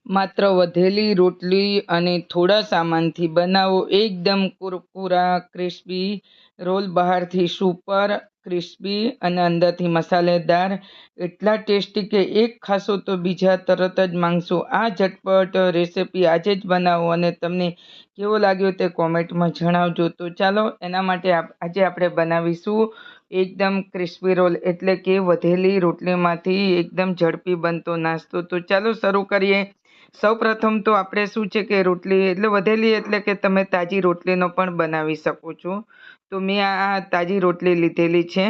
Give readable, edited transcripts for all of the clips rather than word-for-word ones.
માત્ર વધેલી રોટલી અને થોડા સામાનથી બનાવો એકદમ કુરકુરા ક્રિસ્પી રોલ. બહારથી સુપર ક્રિસ્પી અને અંદરથી મસાલેદાર. એટલા ટેસ્ટી કે એક ખાશો તો બીજા તરત જ માંગશો. આ ઝટપટ રેસિપી આજે જ બનાવો અને તમને કેવો લાગ્યો તે કોમેન્ટમાં જણાવજો. તો ચાલો, એના માટે આજે આપણે બનાવીશું એકદમ ક્રિસ્પી રોલ, એટલે કે વધેલી રોટલીમાંથી એકદમ ઝડપી બનતો નાસ્તો. તો ચાલો શરૂ કરીએ. સૌ પ્રથમ તો આપણે શું છે કે રોટલી એટલે વધેલી એટલે કે તમે તાજી રોટલીનો પણ બનાવી શકો છો. તો મેં આ તાજી રોટલી લીધેલી છે,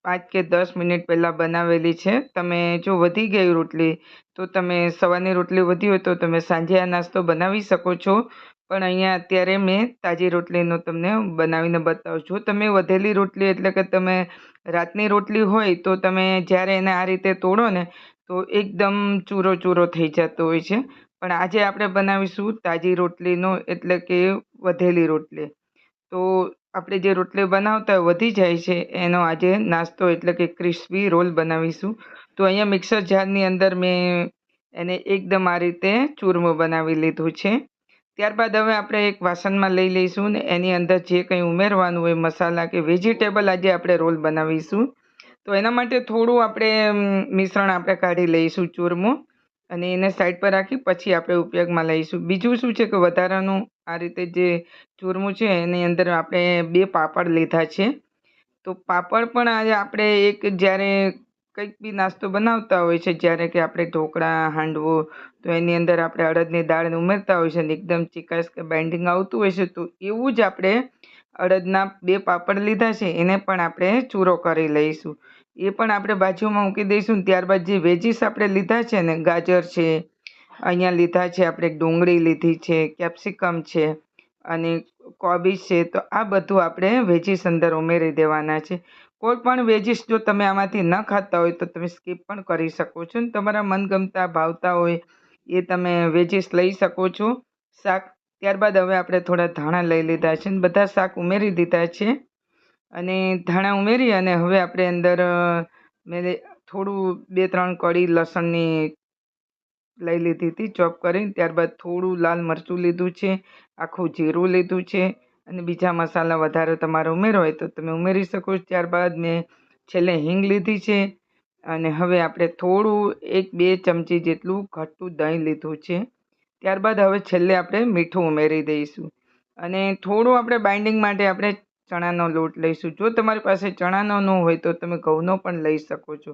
5 કે 10 મિનિટ પહેલાં બનાવેલી છે. તમે જો વધી ગઈ રોટલી તો તમે સવારની રોટલી વધી હોય તો તમે સાંજે આ નાસ્તો બનાવી શકો છો. પણ અહીંયા અત્યારે મેં તાજી રોટલીનો તમને બનાવીને બતાવું છું. તમે વધેલી રોટલી એટલે કે તમે રાતની રોટલી હોય તો તમે જ્યારે એને આ રીતે તોડો ને તો એકદમ ચૂરો ચૂરો થઈ જતો હોય છે. પણ આજે આપણે બનાવીશું તાજી રોટલીનો એટલે કે વધેલી રોટલી. તો આપણે જે રોટલી બનાવતા વધી જાય છે એનો આજે નાસ્તો એટલે કે ક્રિસ્પી રોલ બનાવીશું. તો અહીંયા મિક્સર જારની અંદર મેં એને એકદમ આ રીતે ચૂરમો બનાવી લીધું છે. ત્યારબાદ હવે આપણે એક વાસણમાં લઈ લઈશું ને એની અંદર જે કંઈ ઉમેરવાનું હોય મસાલા કે વેજીટેબલ આજે આપણે રોલ બનાવીશું. તો એના માટે થોડું આપણે મિશ્રણ આપણે કાઢી લઈશું ચૂરમું, અને એને સાઈડ પર રાખી પછી આપણે ઉપયોગમાં લઈશું. બીજું શું છે કે વધારાનું આ રીતે જે ચૂરમું છે એની અંદર આપણે 2 પાપડ લીધા છે. તો પાપડ પણ આજે આપણે એક જ્યારે કંઈક બી નાસ્તો બનાવતા હોય છે, જ્યારે કે આપણે ઢોકળા હાંડવો, તો એની અંદર આપણે અડદની દાળ ઉમેરતા હોય છે ને એકદમ ચીકાશ કે બાઇન્ડિંગ આવતું હોય છે. તો એવું જ આપણે અડદના 2 પાપડ લીધા છે, એને પણ આપણે ચૂરો કરી લઈશું. એ પણ આપણે બાજુમાં મૂકી દઈશું. ત્યારબાદ જે વેજીસ આપણે લીધા છે ને, ગાજર છે, અહીંયા લીધા છે આપણે ડુંગળી લીધી છે, કેપ્સિકમ છે અને કોબીજ છે. તો આ બધું આપણે વેજીસ અંદર ઉમેરી દેવાના છે. કોઈ પણ વેજીસ જો તમે આમાંથી ન ખાતા હોય તો તમે સ્કીપ પણ કરી શકો છો ને તમારા મનગમતા ભાવતા હોય એ તમે વેજીસ લઈ શકો છો. શાક ત્યારબાદ હવે આપણે થોડા ધાણા લઈ લીધા છે ને બધા શાક ઉમેરી દીધા છે. અને ધાણા ઉમેરી અને હવે આપણે અંદર મેં થોડું 2-3 કળી લસણની લઈ લીધી હતી ચોપ કરીને. ત્યારબાદ થોડું લાલ મરચું લીધું છે, આખું જીરું લીધું છે અને બીજા મસાલા વધારે તમારે ઉમેરો હોય તો તમે ઉમેરી શકો છો. ત્યારબાદ મેં છેલ્લે હિંગ લીધી છે અને હવે આપણે થોડું 1-2 ચમચી જેટલું ઘટ્ટું દહીં લીધું છે. ત્યારબાદ હવે છેલ્લે આપણે મીઠું ઉમેરી દઈશું અને થોડું આપણે બાઇન્ડિંગ માટે આપણે ચણાનો લોટ લઈશું. જો તમારી પાસે ચણાનો ન હોય તો તમે ઘઉંનો પણ લઈ શકો છો.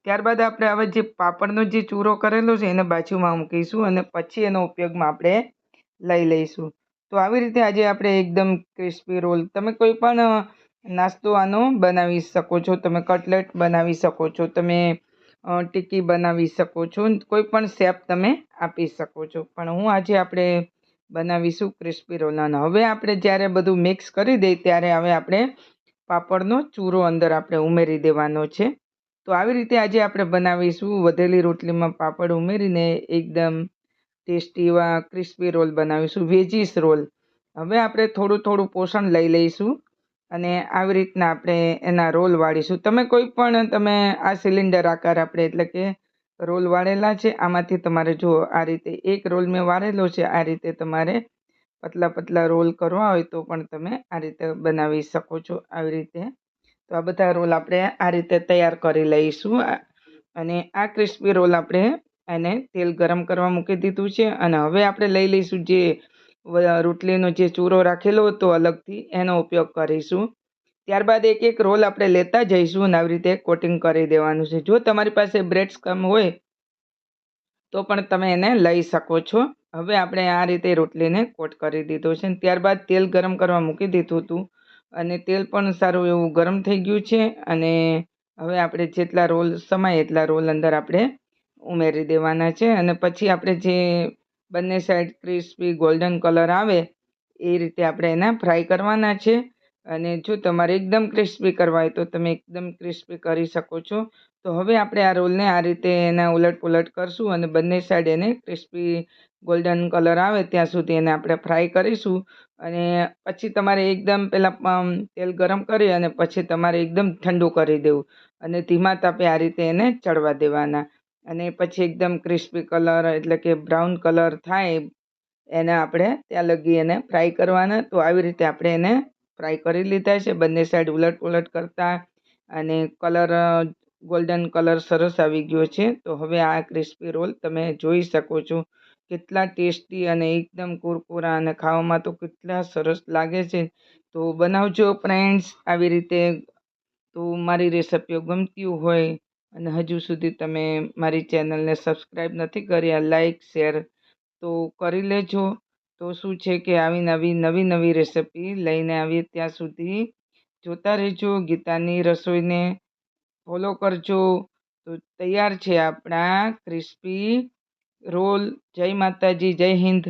ત્યારબાદ આપણે હવે જે પાપડનો જે ચૂરો કરેલો છે એને બાજુમાં મૂકીશું અને પછી એનો ઉપયોગમાં આપણે લઈ લઈશું. તો આવી રીતે આજે આપણે એકદમ ક્રિસ્પી રોલ, તમે કોઈ પણ નાસ્તો આનો બનાવી શકો છો. તમે કટલેટ બનાવી શકો છો, તમે ટિક્કી બનાવી શકો છો, કોઈ પણ શેપ તમે આપી શકો છો. પણ હું આજે આપણે બનાવીશું ક્રિસ્પી રોલ. અને હવે આપણે જ્યારે બધું મિક્સ કરી દઈએ ત્યારે હવે આપણે પાપડનો ચૂરો અંદર આપણે ઉમેરી દેવાનો છે. તો આવી રીતે આજે આપણે બનાવીશું વધેલી રોટલીમાં પાપડ ઉમેરીને એકદમ ટેસ્ટી એવા ક્રિસ્પી રોલ બનાવીશું, વેજીસ રોલ. હવે આપણે થોડું થોડું પોષણ લઈ લઈશું અને આવી રીતના આપણે એના રોલ વાળીશું. તમે કોઈ પણ તમે આ સિલિન્ડર આકાર આપણે એટલે કે રોલ વાળેલા છે, આમાંથી તમારે જો આ રીતે એક રોલ મેં વાળેલો છે, આ રીતે તમારે પતલા પતલા રોલ કરવા હોય તો પણ તમે આ રીતે બનાવી શકો છો. આવી રીતે તો આ બધા રોલ આપણે આ રીતે તૈયાર કરી લઈશું. અને આ ક્રિસ્પી રોલ આપણે એને તેલ ગરમ કરવા મૂકી દીધું છે અને હવે આપણે લઈ લઈશું જે રોટલીનો જે ચૂરો રાખેલો હતો અલગથી, એનો ઉપયોગ કરીશું. ત્યારબાદ એક એક રોલ આપણે લેતા જઈશું અને આવી રીતે કોટિંગ કરી દેવાનું છે. જો તમારી પાસે બ્રેડ સ્કમ હોય તો પણ તમે એને લઈ શકો છો. હવે આપણે આ રીતે રોટલીને કોટ કરી દીધો છે. ત્યારબાદ તેલ ગરમ કરવા મૂકી દીધું હતું અને તેલ પણ સારું એવું ગરમ થઈ ગયું છે. અને હવે આપણે જેટલા રોલ સમાય એટલા રોલ અંદર આપણે ઉમેરી દેવાના છે અને પછી આપણે જે બંને સાઈડ ક્રિસ્પી ગોલ્ડન કલર આવે એ રીતે આપણે એના ફ્રાય કરવાના છે. અને જો તમારે એકદમ ક્રિસ્પી કરવા હોય તો તમે એકદમ ક્રિસ્પી કરી શકો છો. તો હવે આપણે આ રોલને આ રીતે એના ઉલટ પુલટ કરશું અને બંને સાઈડ એને ક્રિસ્પી ગોલ્ડન કલર આવે ત્યાં સુધી એને આપણે ફ્રાય કરીશું. અને પછી તમારે એકદમ પહેલાં તેલ ગરમ કરી અને પછી તમારે એકદમ ઠંડુ કરી દેવું અને ધીમા તાપે આ રીતે એને ચડવા દેવાના. અને પછી એકદમ ક્રિસ્પી કલર એટલે કે બ્રાઉન કલર થાય એને આપણે ત્યાં લગી એને ફ્રાય કરવાના. તો આવી રીતે આપણે એને ફ્રાય કરી લીધા છે, બંને સાઈડ ઉલટ પુલટ કરતા, અને કલર ગોલ્ડન કલર સરસ આવી ગયો છે. તો હવે આ ક્રિસ્પી રોલ તમે જોઈ શકો છો કેટલા ટેસ્ટી અને એકદમ કુરકુરા, અને ખાવામાં તો કેટલા સરસ લાગે છે. તો બનાવજો ફ્રેન્ડ્સ આવી રીતે. તો મારી રેસિપીઓ ગમતી હોય અને હજુ સુધી તમે મારી ચેનલને સબસ્ક્રાઈબ નથી કર્યા, લાઈક શેર તો કરી લેજો. તો શું છે કે આવી નવી નવી રેસિપી લઈને આવીએ ત્યાં સુધી જોતા રહેજો. ગીતાની રસોઈને ફોલો કરજો. તો તૈયાર છે આપણા ક્રિસ્પી રોલ. જય માતાજી, જય હિન્દ.